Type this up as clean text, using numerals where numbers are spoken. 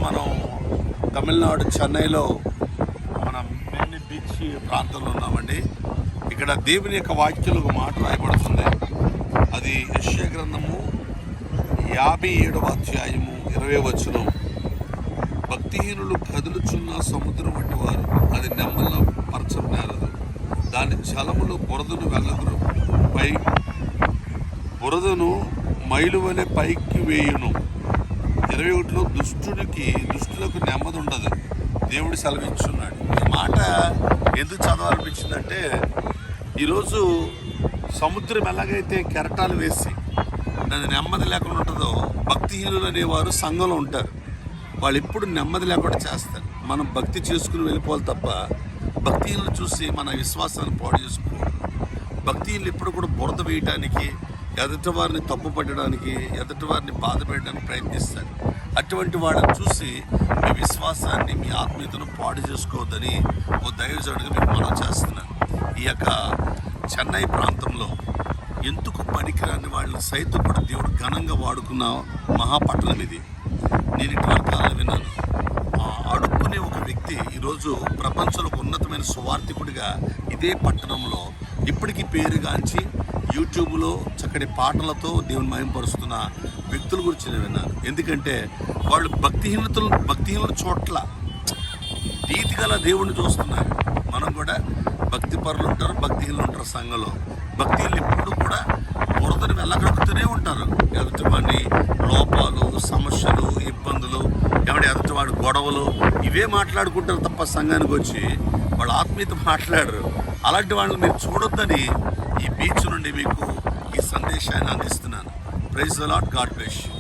మనం తమిళనాడు చెన్నైలో మనం మెయిన్ బీచ్ ప్రాంతంలో ఉన్నామండి. ఇక్కడ దేవుని యొక్క వాక్యాలు ఒక మాట రాయబడుతుంది. అది యెషయా గ్రంథము 57వ అధ్యాయము 20వ వచనం. భక్తిహీనులు కదులుచున్న సముద్రం వంటి వారు, అది నెమ్మల పరచనేరదు. దాని జలములు బురదను వెళ్ళగురు, బురదను మైలు వలె పైకి వేయును. 21లో దుష్టులకు నెమ్మది ఉండదు, దేవుడు సెలవించున్నాడు. ఈ మాట ఎందుకు చదవాలనిపించిందంటే, ఈరోజు సముద్రం ఎలాగైతే కెరటాలు వేసి దాని నెమ్మది లేకుండా ఉంటుందో, భక్తిహీనులు అనేవారు సంఘంలో ఉంటారు. వాళ్ళు ఎప్పుడు నెమ్మది లేకుండా చేస్తారు. మనం భక్తి చేసుకుని వెళ్ళిపోవాలి తప్ప భక్తిహీనులు చూసి మన విశ్వాసాన్ని పాడు చేసుకోకూడదు. భక్తిహీనులు ఎప్పుడు కూడా బురద వేయడానికి, ఎదుటి వారిని తప్పు పట్టడానికి, ఎదుటి వారిని బాధ పెట్టడానికి ప్రయత్నిస్తారు. అటువంటి వాళ్ళని చూసి మీ విశ్వాసాన్ని, మీ ఆత్మీయతను పాడు చేసుకోవద్దని ఓ దైవజనుడిగా మీకు మనం చేస్తున్నాను. ఈ యొక్క చెన్నై ప్రాంతంలో ఎందుకు పనికిరాని వాళ్ళని సైతం కూడా దేవుడు ఘనంగా వాడుకున్న మహాపట్టణం ఇది. నేను ఇటువంటి కాలం విన్నాను. అడుక్కునే ఒక వ్యక్తి ఈరోజు ప్రపంచంలో ఉన్నతమైన సువార్థికుడిగా ఇదే పట్టణంలో ఇప్పటికీ పేరుగాంచి యూట్యూబ్లో చక్కటి పాటలతో దేవుని మహిమపరుస్తున్న వ్యక్తుల గురించి నేను విన్నాను. ఎందుకంటే వాళ్ళు భక్తిహీనుల చోట్ల నీతిగల దేవుణ్ణి చూస్తున్నారు. మనం కూడా భక్తి పరులు ఉంటారు, భక్తిహీనులు ఉంటారు. సంఘంలో భక్తిహీనులు ఎప్పుడు కూడా బురదను వెళ్ళగలుగుతూనే ఉంటారు. ఎదుటివాడిని లోపాలు, సమస్యలు, ఇబ్బందులు, ఎదుటివాడి గొడవలు ఇవే మాట్లాడుకుంటారు తప్ప సంఘానికి వచ్చి వాళ్ళు ఆత్మీయత మాట్లాడరు. అలాంటి వాళ్ళని మీరు చూడొద్దని ఈ బీచ్ నుండి మీకు ఈ సందేశాన్ని అందిస్తున్నాను. Praise the Lord. God bless you.